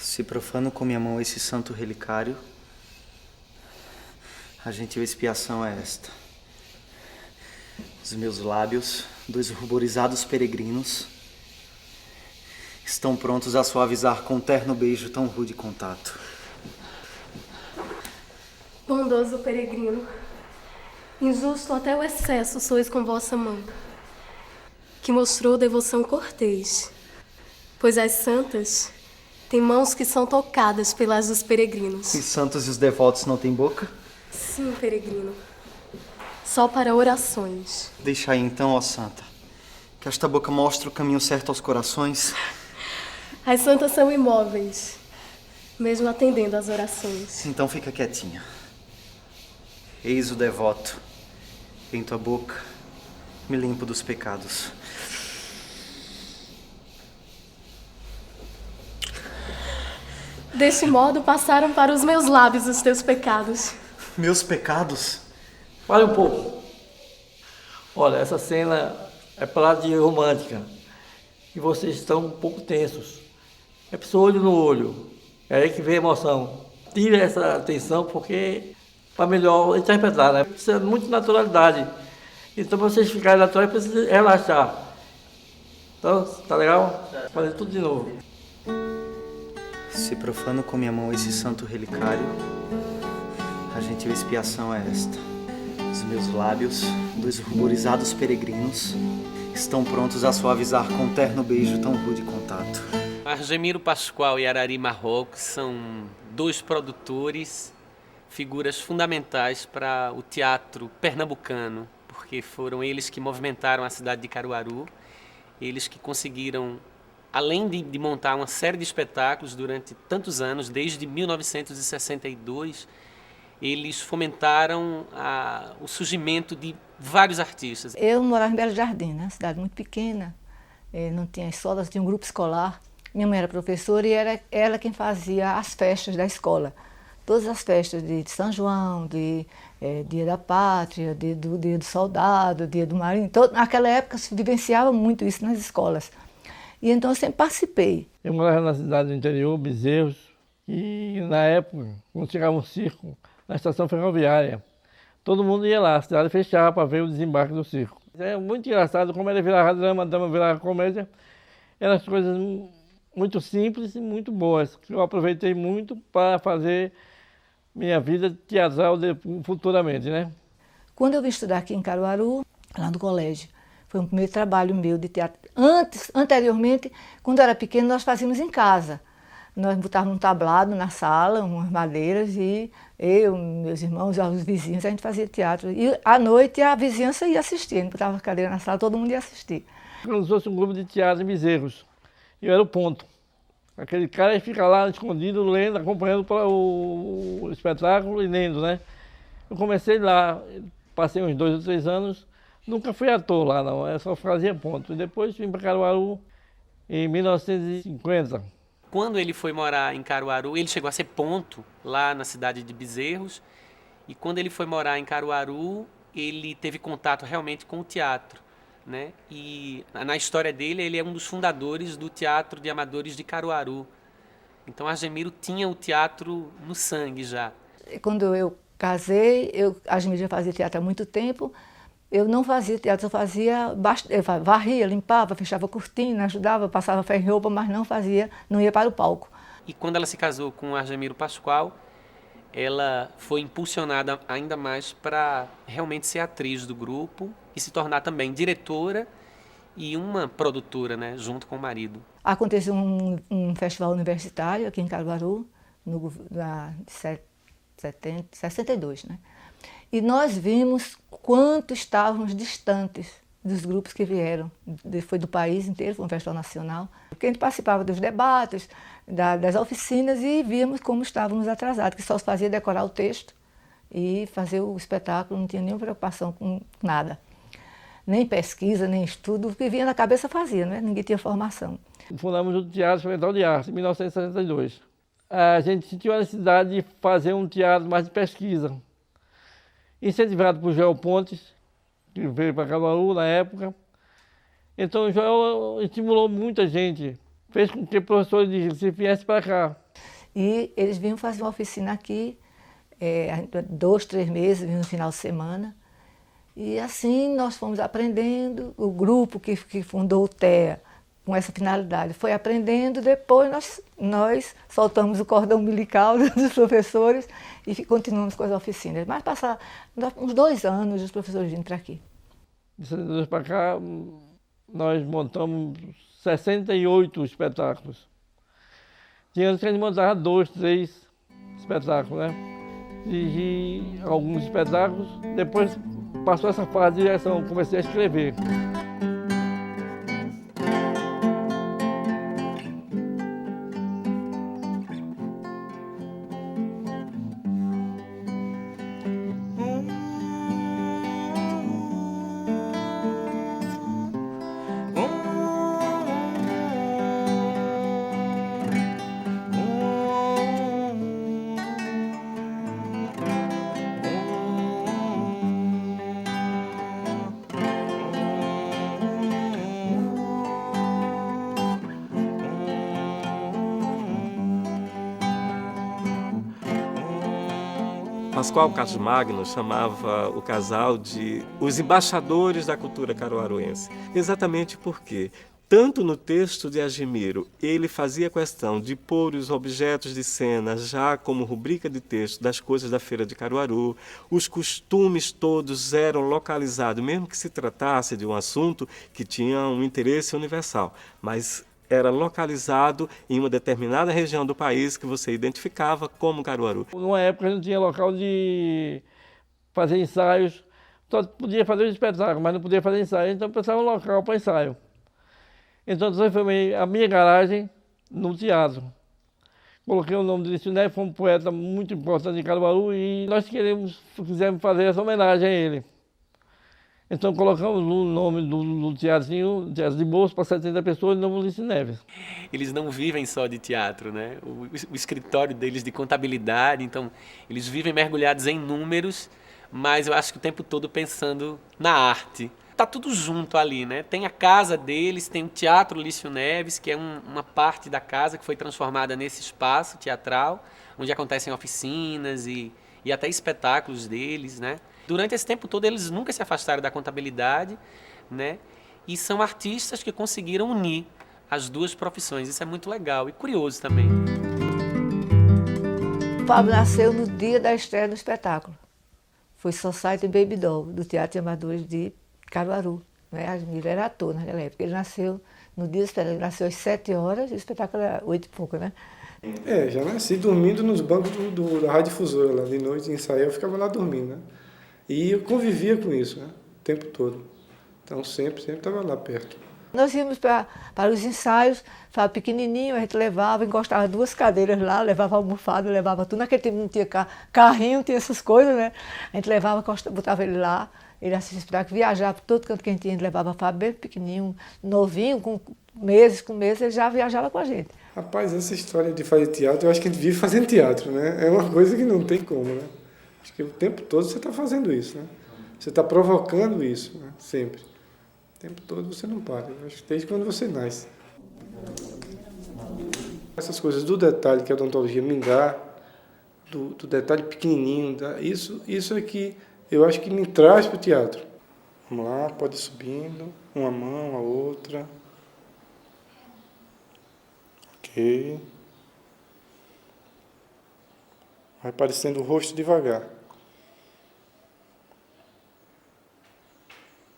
Se profano com minha mão esse santo relicário, a gentil expiação é esta. Os meus lábios, dos ruborizados peregrinos, estão prontos a suavizar com um terno beijo tão rude contato. Bondoso peregrino, injusto até o excesso sois com vossa mão, que mostrou devoção cortês, pois as santas têm mãos que são tocadas pelas dos peregrinos. Os santos e os devotos não têm boca? Sim, peregrino, só para orações. Deixa aí então, ó santa, que esta boca mostre o caminho certo aos corações. As santas são imóveis, mesmo atendendo às orações. Então fica quietinha. Eis o devoto, em tua boca me limpo dos pecados. Deste modo passaram para os meus lábios os teus pecados. Meus pecados? Pare um pouco. Olha, essa cena é para de romântica e vocês estão um pouco tensos. É para olho no olho. É aí que vem a emoção. Tira essa tensão porque para melhor interpretar, né? Precisa de muita naturalidade. Então, para vocês ficarem naturais, precisa relaxar. Então, tá legal? Fazer tudo de novo. Se profano com minha mão esse santo relicário, a gentil expiação é esta. Os meus lábios, dos ruborizados peregrinos, estão prontos a suavizar com um terno beijo tão rude contato. Argemiro Pascoal e Arari Marrocos são dois produtores, figuras fundamentais para o teatro pernambucano, porque foram eles que movimentaram a cidade de Caruaru, eles que conseguiram, além de montar uma série de espetáculos durante tantos anos, desde 1962, eles fomentaram o surgimento de vários artistas. Eu morava em Belo Jardim, né? Cidade muito pequena, não tinha escola, tinha um grupo escolar. Minha mãe era professora e era ela quem fazia as festas da escola. Todas as festas de São João, Dia da Pátria, Dia do Soldado, Dia do Marinho. Naquela época se vivenciava muito isso nas escolas. E então eu sempre participei. Eu morava na cidade do interior, Bezerros, e na época, quando chegava um circo na estação ferroviária, todo mundo ia lá, a cidade fechava para ver o desembarque do circo. É muito engraçado como ele virava drama, drama virava comédia. Eram as coisas muito simples e muito boas, que eu aproveitei muito para fazer minha vida teatral futuramente, né? Quando eu vim estudar aqui em Caruaru, lá no colégio, foi um primeiro trabalho meu de teatro. Anteriormente, quando eu era pequeno, nós fazíamos em casa. Nós botávamos um tablado na sala, umas madeiras, e eu, meus irmãos, os vizinhos, a gente fazia teatro. E à noite a vizinhança ia assistir, a gente botava a cadeira na sala, todo mundo ia assistir. Como se fosse um grupo de teatro em Bezerros. Eu era o ponto. Aquele cara que fica lá escondido, lendo, acompanhando o espetáculo e lendo, né? Eu comecei lá, passei uns 2 ou 3 anos, nunca fui ator lá não, eu só fazia ponto. E depois vim para Caruaru em 1950. Quando ele foi morar em Caruaru, ele chegou a ser ponto lá na cidade de Bezerros. E quando ele foi morar em Caruaru, ele teve contato realmente com o teatro, né? E na história dele, ele é um dos fundadores do Teatro de Amadores de Caruaru. Então, Argemiro tinha o teatro no sangue já. Quando eu casei, Argemiro já fazia teatro há muito tempo. Eu não fazia teatro, eu varria, limpava, fechava cortina, ajudava, passava ferro em roupa, mas não ia para o palco. E quando ela se casou com Argemiro Pascoal, ela foi impulsionada ainda mais para realmente ser atriz do grupo e se tornar também diretora e uma produtora, né, junto com o marido. Aconteceu um festival universitário aqui em Caruaru, no 62, né? E nós vimos quanto estávamos distantes dos grupos que vieram. Foi do país inteiro, foi um festival nacional. Porque a gente participava dos debates, das oficinas e víamos como estávamos atrasados, que só se fazia decorar o texto e fazer o espetáculo, não tinha nenhuma preocupação com nada. Nem pesquisa, nem estudo, o que vinha na cabeça fazia, né? Ninguém tinha formação. Fundamos o Teatro Experimental de Arte em 1962. A gente sentiu a necessidade de fazer um teatro mais de pesquisa. Incentivado por Joel Pontes, que veio para Caruaru na época. Então o Joel estimulou muita gente, fez com que professores de Recife viessem para cá. E eles vinham fazer uma oficina aqui, 2, 3 meses, vinham no final de semana. E assim nós fomos aprendendo, o grupo que fundou o TEA, com essa finalidade, foi aprendendo, depois nós soltamos o cordão umbilical dos professores e continuamos com as oficinas. Mas passaram uns 2 anos os professores vindo para aqui. De 62 para cá, nós montamos 68 espetáculos. Tinha anos que a gente montava 2, 3 espetáculos, né? Dirigi alguns espetáculos, depois passou essa fase de direção, comecei a escrever. Pascoal Carlos Magno chamava o casal de os embaixadores da cultura caruaruense, exatamente porque, tanto no texto de Argemiro, ele fazia questão de pôr os objetos de cena já como rubrica de texto das coisas da Feira de Caruaru, os costumes todos eram localizados, mesmo que se tratasse de um assunto que tinha um interesse universal, mas era localizado em uma determinada região do país que você identificava como Caruaru. Numa época não tinha local de fazer ensaios, só podia fazer o espetáculo, mas não podia fazer ensaio, então precisava de um local para ensaio. Então transformei a minha garagem no teatro. Coloquei o nome de Lício Neves, foi um poeta muito importante de Caruaru e nós quisemos fazer essa homenagem a ele. Então colocamos o nome do teatrinho, Teatro de Bolso, para 70 pessoas, e o nome Lício Neves. Eles não vivem só de teatro, né? O escritório deles de contabilidade, então eles vivem mergulhados em números, mas eu acho que o tempo todo pensando na arte. Tá tudo junto ali, né? Tem a casa deles, tem o Teatro Lício Neves, que é uma parte da casa que foi transformada nesse espaço teatral, onde acontecem oficinas e até espetáculos deles, né? Durante esse tempo todo eles nunca se afastaram da contabilidade, né? E são artistas que conseguiram unir as duas profissões. Isso é muito legal e curioso também. O Pablo nasceu no dia da estreia do espetáculo. Foi Society Baby Doll, do Teatro de Amadores de Caruaru. Né? Argemiro era ator naquela época. Ele nasceu no dia do espetáculo, ele nasceu às 7 horas e o espetáculo era 8 e pouco, né? Já nasci dormindo nos bancos da radiodifusora lá de noite, ensaiava, eu ficava lá dormindo, né? E eu convivia com isso, né? O tempo todo. Então sempre estava lá perto. Nós íamos para os ensaios, estava pequenininho, a gente levava, encostava 2 cadeiras lá, levava almofada, levava tudo. Naquele tempo não tinha carrinho, não tinha essas coisas, né? A gente levava, botava ele lá, ele assistia espetáculo, viajava por todo canto que a gente ia, a gente levava Fábio bem pequenininho, novinho, com meses, ele já viajava com a gente. Rapaz, essa história de fazer teatro, eu acho que a gente vive fazendo teatro, né? É uma coisa que não tem como, né? Acho que o tempo todo você está fazendo isso, né? Você está provocando isso, né? Sempre. O tempo todo você não para. Eu acho que desde quando você nasce. Essas coisas do detalhe que a odontologia me dá, do detalhe pequenininho, isso é que eu acho que me traz para o teatro. Vamos lá, pode ir subindo, uma mão, a outra. Ok. Vai aparecendo o rosto devagar.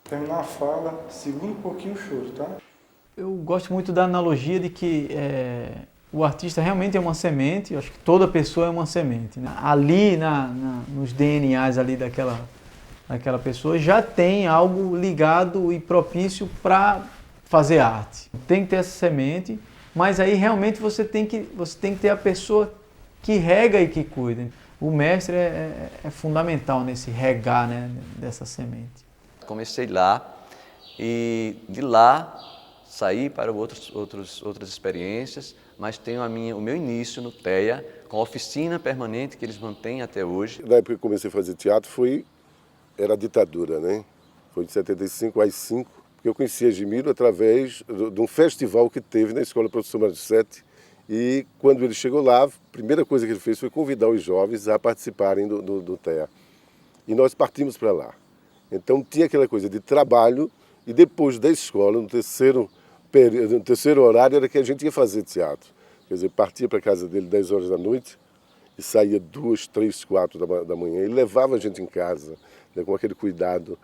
Terminar a fala, segura um pouquinho o choro, tá? Eu gosto muito da analogia de que o artista realmente é uma semente, eu acho que toda pessoa é uma semente, né? Ali nos DNAs ali daquela pessoa já tem algo ligado e propício para fazer arte. Tem que ter essa semente, mas aí realmente você tem que ter a pessoa que rega e que cuida. O mestre é fundamental nesse regar, né, dessa semente. Comecei lá e de lá saí para outras experiências, mas tenho o meu início no TEA, com a oficina permanente que eles mantêm até hoje. Na época que comecei a fazer teatro era a ditadura, né? Foi de 75 às 5, porque eu conheci Adjimiro através de um festival que teve na Escola Professor Marissete, e quando ele chegou lá, a primeira coisa que ele fez foi convidar os jovens a participarem do TEA. E nós partimos para lá. Então tinha aquela coisa de trabalho, e depois da escola, no terceiro horário, era que a gente ia fazer teatro. Quer dizer, partia para a casa dele 10 horas da noite e saía 2, 3, 4 da manhã. Ele levava a gente em casa, né, com aquele cuidado.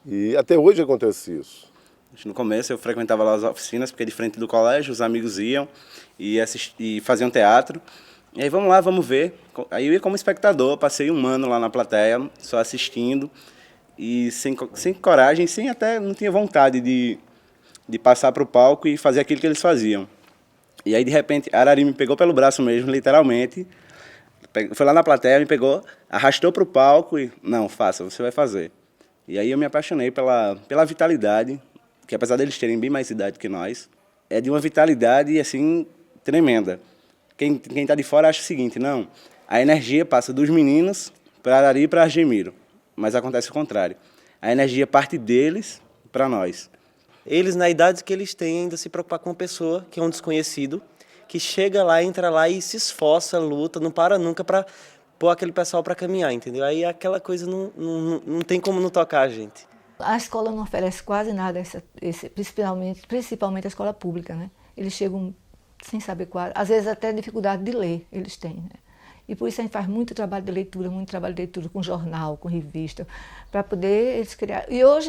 E até hoje acontece isso. No começo eu frequentava lá as oficinas, porque de frente do colégio os amigos iam e faziam teatro. E aí vamos lá, vamos ver. Aí eu ia como espectador, passei um ano lá na plateia, só assistindo. E sem coragem, não tinha vontade de passar para o palco e fazer aquilo que eles faziam. E aí, de repente, a Arari me pegou pelo braço mesmo, literalmente. Foi lá na plateia, me pegou, arrastou para o palco e... Não, faça, você vai fazer. E aí eu me apaixonei pela vitalidade, que apesar deles terem bem mais idade que nós, é de uma vitalidade, assim, tremenda. Quem está de fora acha o seguinte, não, a energia passa dos meninos para Arari e para Adjimiro, mas acontece o contrário. A energia parte deles para nós. Eles, na idade que eles têm, ainda se preocupar com uma pessoa que é um desconhecido, que chega lá, entra lá e se esforça, luta, não para nunca para pôr aquele pessoal para caminhar, entendeu? Aí aquela coisa não tem como não tocar a gente. A escola não oferece quase nada, principalmente a escola pública, né? Eles chegam sem saber quase, às vezes até dificuldade de ler eles têm, né? E por isso a gente faz muito trabalho de leitura com jornal, com revista, para poder eles criar. E hoje,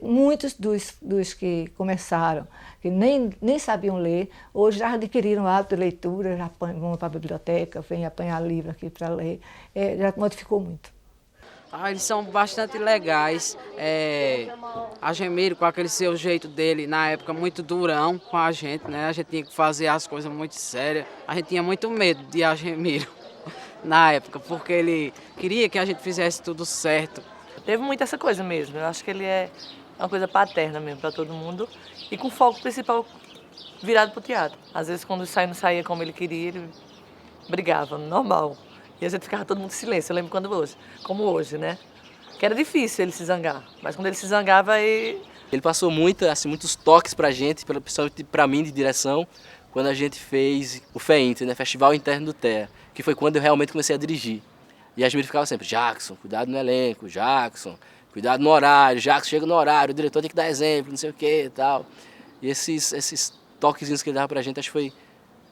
muitos dos que começaram, que nem sabiam ler, hoje já adquiriram o hábito de leitura, já vão para a biblioteca, vêm apanhar livro aqui para ler, já modificou muito. Eles são bastante legais. Adjimiro, com aquele seu jeito dele, na época, muito durão com a gente, né? A gente tinha que fazer as coisas muito sérias. A gente tinha muito medo de Adjimiro na época, porque ele queria que a gente fizesse tudo certo. Teve muito essa coisa mesmo. Eu acho que ele é uma coisa paterna mesmo para todo mundo e com foco principal virado para o teatro. Às vezes, quando não saía como ele queria, ele brigava, normal. E a gente ficava todo mundo em silêncio. Eu lembro como hoje, né? Que era difícil ele se zangar, mas quando ele se zangava, ele passou muitos toques pra gente, principalmente pra mim de direção, quando a gente fez o FEINTER, né? Festival Interno do TEA, que foi quando eu realmente comecei a dirigir. E a Adjimiro ficava sempre, Jackson, cuidado no elenco, Jackson, cuidado no horário, Jackson chega no horário, o diretor tem que dar exemplo, não sei o que e tal. E esses toquezinhos que ele dava pra gente, acho que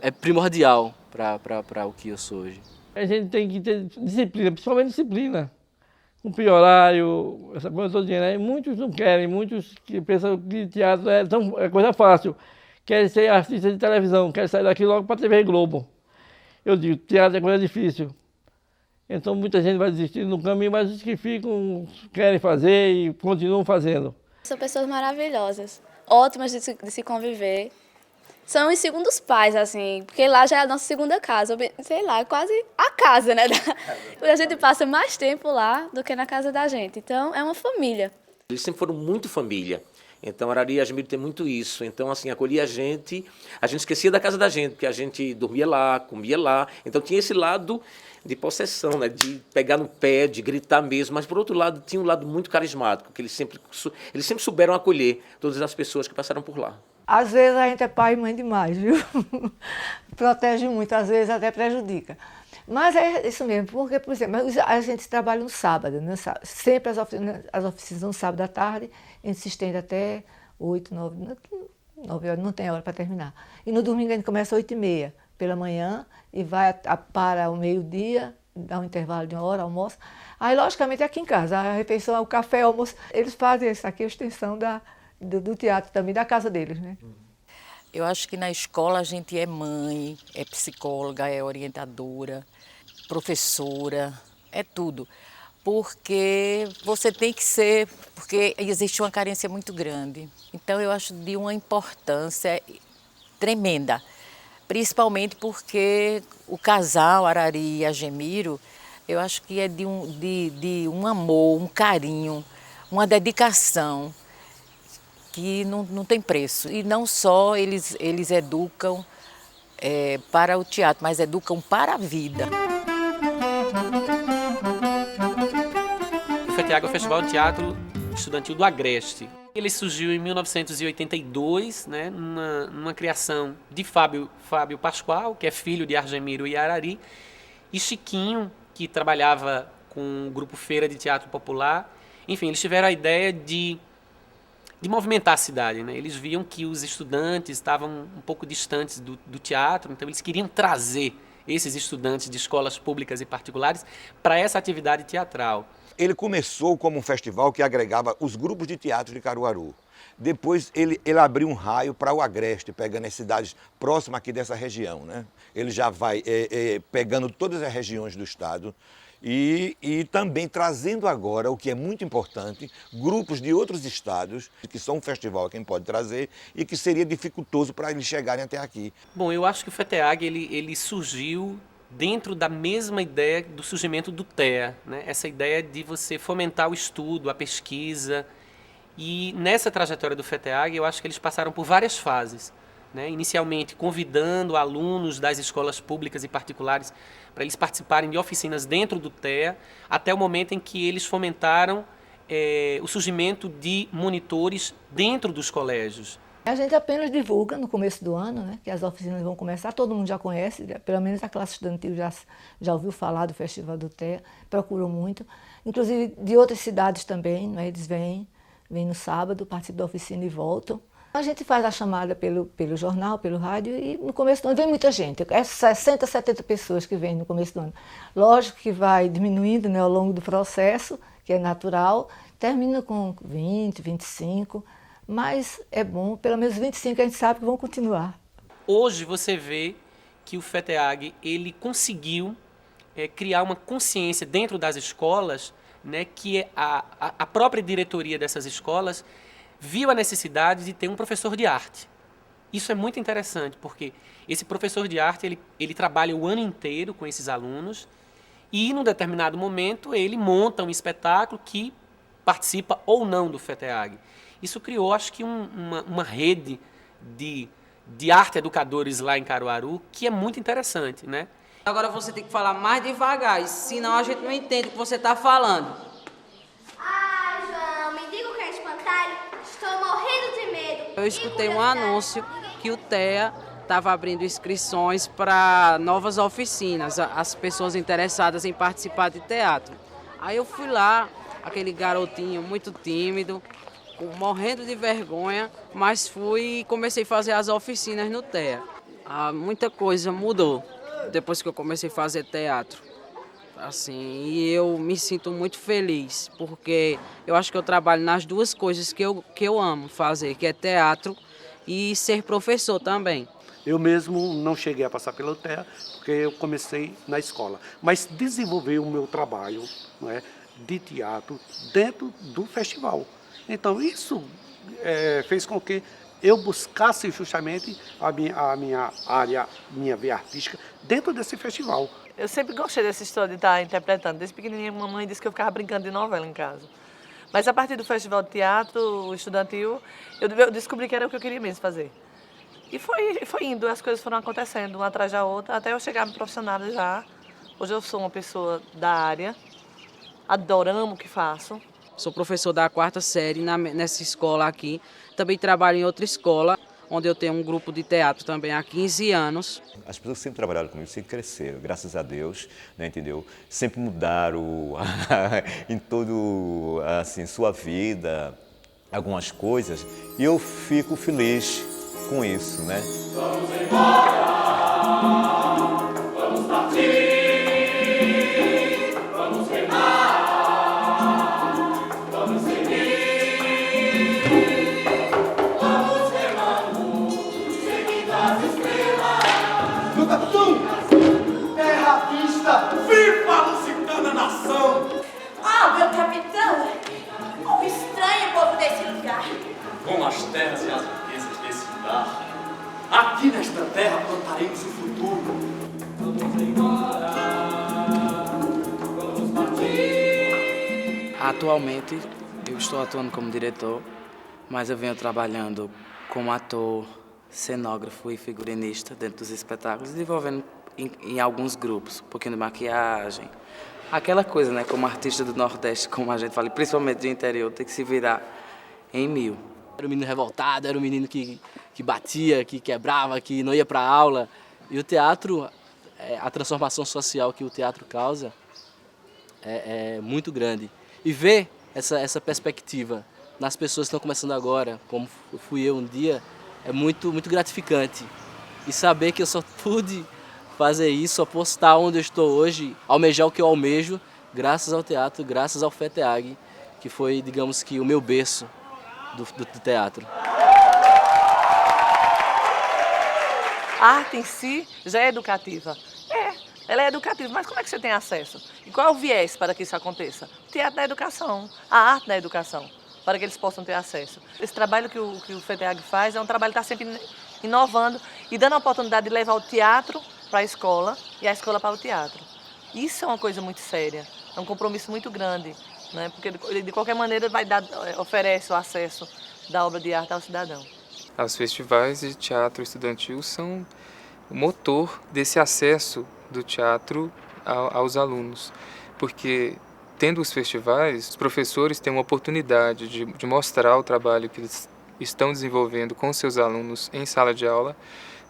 é primordial pra o que eu sou hoje. A gente tem que ter disciplina, principalmente disciplina. Cumprir horário, essa coisa toda, né? Muitos não querem, muitos que pensam que teatro é coisa fácil. Querem ser artista de televisão, querem sair daqui logo para a TV Globo. Eu digo, teatro é coisa difícil. Então muita gente vai desistir no caminho, mas os que ficam, querem fazer e continuam fazendo. São pessoas maravilhosas, ótimas de se conviver. São os segundos pais, assim, porque lá já é a nossa segunda casa, sei lá, quase a casa, né? A gente passa mais tempo lá do que na casa da gente, então é uma família. Eles sempre foram muito família, então Arari e Adjimiro tem muito isso, então assim, acolhia a gente esquecia da casa da gente, porque a gente dormia lá, comia lá, então tinha esse lado de possessão, né? De pegar no pé, de gritar mesmo, mas por outro lado tinha um lado muito carismático, que eles sempre souberam acolher todas as pessoas que passaram por lá. Às vezes a gente é pai e mãe demais, viu? Protege muito, às vezes até prejudica. Mas é isso mesmo, porque, por exemplo, a gente trabalha no sábado, né? Sempre as oficinas no sábado à tarde, a gente se estende até 8, 9 horas, não tem hora para terminar. E no domingo a gente começa às 8h30 pela manhã e vai para o meio-dia, dá um intervalo de 1 hora, almoço. Aí, logicamente, aqui em casa, a refeição, o café, o almoço, eles fazem isso aqui, a extensão do teatro também, da casa deles, né? Eu acho que na escola a gente é mãe, é psicóloga, é orientadora, professora, é tudo. Porque você tem que ser, porque existe uma carência muito grande. Então eu acho de uma importância tremenda, principalmente porque o casal Arari e Adjimiro, eu acho que é de um amor, um carinho, uma dedicação, que não tem preço. E não só eles educam para o teatro, mas educam para a vida. O FETEAG é o Festival de Teatro estudantil do Agreste. Ele surgiu em 1982, né, numa criação de Fábio Pascoal, que é filho de Argemiro e Arari, e Chiquinho, que trabalhava com o grupo Feira de Teatro Popular. Enfim, eles tiveram a ideia de movimentar a cidade, né? Eles viam que os estudantes estavam um pouco distantes do teatro, então eles queriam trazer esses estudantes de escolas públicas e particulares para essa atividade teatral. Ele começou como um festival que agregava os grupos de teatro de Caruaru. Depois ele abriu um raio para o Agreste, pegando as cidades próximas aqui dessa região, né? Ele já vai pegando todas as regiões do estado e também trazendo agora, o que é muito importante, grupos de outros estados, que são um festival quem pode trazer e que seria dificultoso para eles chegarem até aqui. Bom, eu acho que o FETEAG ele surgiu dentro da mesma ideia do surgimento do TEA, né? Essa ideia de você fomentar o estudo, a pesquisa. E nessa trajetória do FETEAG, eu acho que eles passaram por várias fases, né? Inicialmente convidando alunos das escolas públicas e particulares para eles participarem de oficinas dentro do TEA, até o momento em que eles fomentaram o surgimento de monitores dentro dos colégios. A gente apenas divulga no começo do ano, né, que as oficinas vão começar, todo mundo já conhece, pelo menos a classe estudantil já ouviu falar do Festival do TEA, procurou muito, inclusive de outras cidades também, né, eles vêm no sábado, participam da oficina e voltam. A gente faz a chamada pelo jornal, pelo rádio, e no começo do ano vem muita gente, 60, 70 pessoas que vêm no começo do ano. Lógico que vai diminuindo, né, ao longo do processo, que é natural, termina com 20, 25, mas é bom, pelo menos 25 a gente sabe que vão continuar. Hoje você vê que o FETEAG ele conseguiu criar uma consciência dentro das escolas, né, que a própria diretoria dessas escolas viu a necessidade de ter um professor de arte. Isso é muito interessante, porque esse professor de arte ele trabalha o ano inteiro com esses alunos e, num determinado momento, ele monta um espetáculo que participa ou não do FETEAG. Isso criou, acho que, uma rede de arte educadores lá em Caruaru que é muito interessante, né? Agora você tem que falar mais devagar, senão a gente não entende o que você está falando. Ai, João, me diga o que é espantalho. Estou morrendo de medo. Eu escutei um anúncio que o TEA estava abrindo inscrições para novas oficinas, as pessoas interessadas em participar de teatro. Aí eu fui lá, aquele garotinho muito tímido, morrendo de vergonha, mas fui e comecei a fazer as oficinas no TEA. Muita coisa mudou depois que eu comecei a fazer teatro. Assim, e eu me sinto muito feliz, porque eu acho que eu trabalho nas duas coisas que eu amo fazer, que é teatro e ser professor também. Eu mesmo não cheguei a passar pelo TEA, porque eu comecei na escola, mas desenvolvi o meu trabalho, não é, de teatro dentro do festival. Então isso fez com que eu buscasse justamente a minha área, minha veia artística dentro desse festival. Eu sempre gostei dessa história de estar interpretando. Desde pequenininha, mamãe disse que eu ficava brincando de novela em casa. Mas a partir do Festival de Teatro Estudantil, eu descobri que era o que eu queria mesmo fazer. E foi indo, as coisas foram acontecendo, uma atrás da outra, até eu chegar no profissionalizar. Hoje eu sou uma pessoa da área, amo o que faço. Sou professor da 4ª série nessa escola aqui. Também trabalho em outra escola, onde eu tenho um grupo de teatro também há 15 anos. As pessoas que sempre trabalharam comigo, sempre cresceram, graças a Deus, né, entendeu? Sempre mudaram em todo, assim, sua vida, algumas coisas, e eu fico feliz com isso, né? Vamos embora, vamos partir, vamos remar, vamos seguir, vamos remando, seguindo as estrelas. No Capitu, terra à vista, viva a lusitana nação! Ah, meu capitão, como estranho o povo desse lugar. Com as terras e as riquezas desse lugar, aqui nesta terra plantaremos o futuro. Vamos embora, vamos partir. Atualmente, eu estou atuando como diretor, mas eu venho trabalhando como ator, cenógrafo e figurinista dentro dos espetáculos, desenvolvendo em alguns grupos, um pouquinho de maquiagem, Aquela coisa, né, como artista do Nordeste, como a gente fala, principalmente do interior, tem que se virar em 1000. Era um menino revoltado, era um menino que batia, que quebrava, que não ia para a aula. E o teatro, a transformação social que o teatro causa é muito grande. E ver essa perspectiva nas pessoas que estão começando agora, como fui eu um dia, é muito, muito gratificante. E saber que eu só pude fazer isso, só posso estar onde eu estou hoje, almejar o que eu almejo, graças ao teatro, graças ao FETEAG, que foi, digamos que, o meu berço do teatro. A arte em si já é educativa. Ela é educativa, mas como é que você tem acesso? E qual é o viés para que isso aconteça? O teatro da educação, a arte da educação, para que eles possam ter acesso. Esse trabalho que o FETEAG faz é um trabalho que está sempre inovando e dando a oportunidade de levar o teatro para a escola e a escola para o teatro. Isso é uma coisa muito séria, é um compromisso muito grande, né? Porque de qualquer maneira oferece o acesso da obra de arte ao cidadão. Os festivais de teatro estudantil são o motor desse acesso do teatro aos alunos, porque tendo os festivais, os professores têm uma oportunidade de mostrar o trabalho que eles estão desenvolvendo com seus alunos em sala de aula,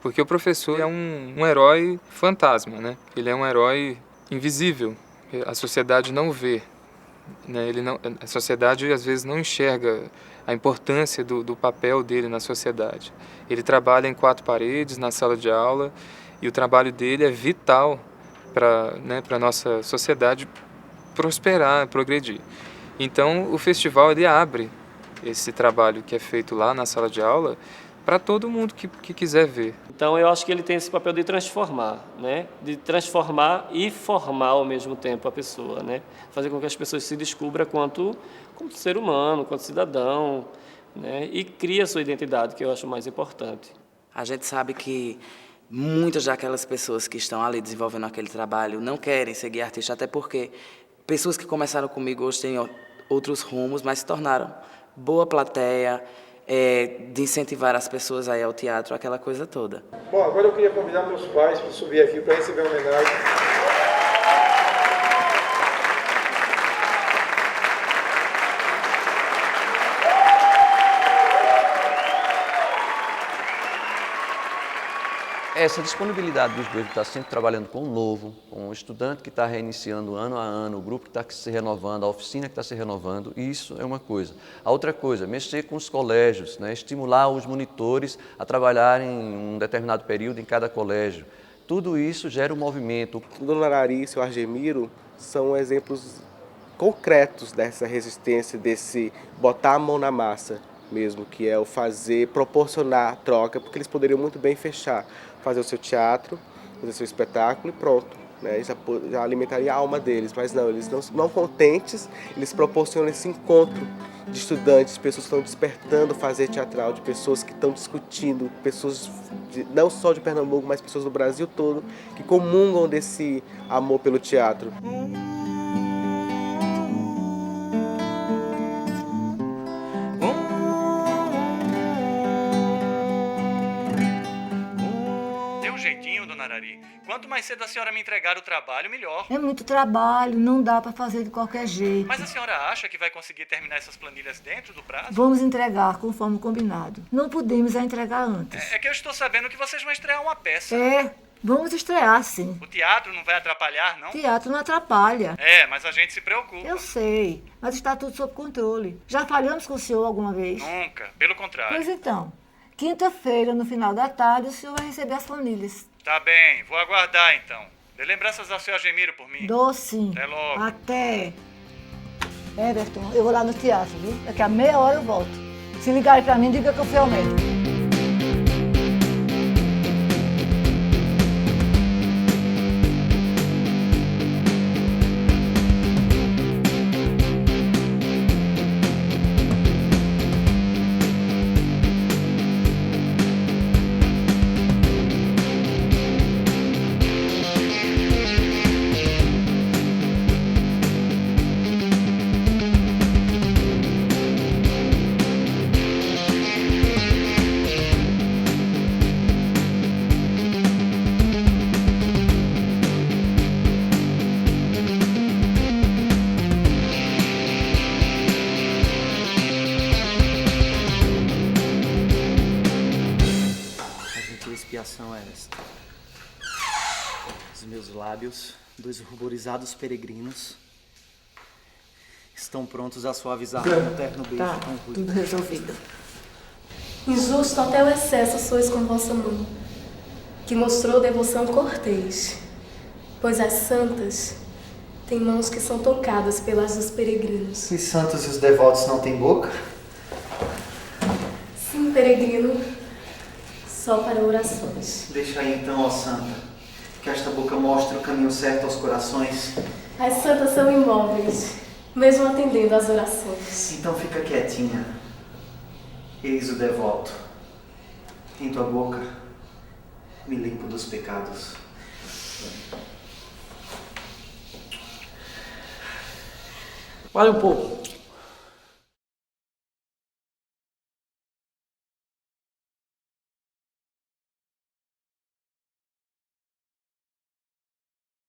porque o professor é um herói fantasma, né? Ele é um herói invisível, a sociedade não vê, né? A sociedade às vezes não enxerga a importância do papel dele na sociedade. Ele trabalha em 4 paredes, na sala de aula, e o trabalho dele é vital para a nossa sociedade prosperar, progredir. Então, o festival ele abre esse trabalho que é feito lá na sala de aula para todo mundo que quiser ver. Então, eu acho que ele tem esse papel de transformar, né? De transformar e formar ao mesmo tempo a pessoa, né? Fazer com que as pessoas se descubram quanto ser humano, quanto cidadão, né? E cria a sua identidade, que eu acho mais importante. A gente sabe que muitas daquelas pessoas que estão ali desenvolvendo aquele trabalho não querem seguir artista, até porque pessoas que começaram comigo hoje têm outros rumos, mas se tornaram boa plateia, de incentivar as pessoas aí ao teatro, aquela coisa toda. Bom, agora eu queria convidar meus pais para subir aqui para receber a homenagem. Essa disponibilidade dos dois de estar sempre trabalhando com o novo, com o estudante que está reiniciando ano a ano, o grupo que está se renovando, a oficina que está se renovando, isso é uma coisa. A outra coisa, mexer com os colégios, né? Estimular os monitores a trabalharem um determinado período em cada colégio. Tudo isso gera um movimento. Dona Arari e seu Argemiro são exemplos concretos dessa resistência, desse botar a mão na massa mesmo, que é o fazer, proporcionar troca, porque eles poderiam muito bem fechar, fazer o seu teatro, fazer o seu espetáculo e pronto, né? Já alimentaria a alma deles, mas não, eles não contentes, eles proporcionam esse encontro de estudantes, de pessoas que estão despertando fazer teatral, de pessoas que estão discutindo, pessoas não só de Pernambuco, mas pessoas do Brasil todo, que comungam desse amor pelo teatro. Quanto mais cedo a senhora me entregar o trabalho, melhor. É muito trabalho, não dá para fazer de qualquer jeito. Mas a senhora acha que vai conseguir terminar essas planilhas dentro do prazo? Vamos entregar conforme combinado. Não podemos entregar antes. É que eu estou sabendo que vocês vão estrear uma peça. Vamos estrear sim. O teatro não vai atrapalhar, não? Teatro não atrapalha. Mas a gente se preocupa. Eu sei, mas está tudo sob controle. Já falhamos com o senhor alguma vez? Nunca, pelo contrário. Pois então, quinta-feira, no final da tarde, o senhor vai receber as planilhas. Tá bem, vou aguardar então. Dê lembranças ao seu Argemiro por mim. Dou sim. Até logo. Até. Everton, eu vou lá no teatro, viu? Daqui a meia hora eu volto. Se ligarem pra mim, diga que eu fui ao médico. tua expiação é esta. Os meus lábios, dos ruborizados peregrinos, estão prontos a suavizar um terno beijo Tá, com ruído. tudo resolvido. Injusto até o excesso sois com vossa mãe, que mostrou devoção cortês, pois as santas têm mãos que são tocadas pelas dos peregrinos. Os santos e os devotos não têm boca? Sim, peregrino, só para orações. Deixa aí então, ó Santa, que esta boca mostre o caminho certo aos corações. As santas são imóveis, mesmo atendendo às orações. Então fica quietinha. Eis o devoto. Em tua boca, me limpo dos pecados. Olha um pouco.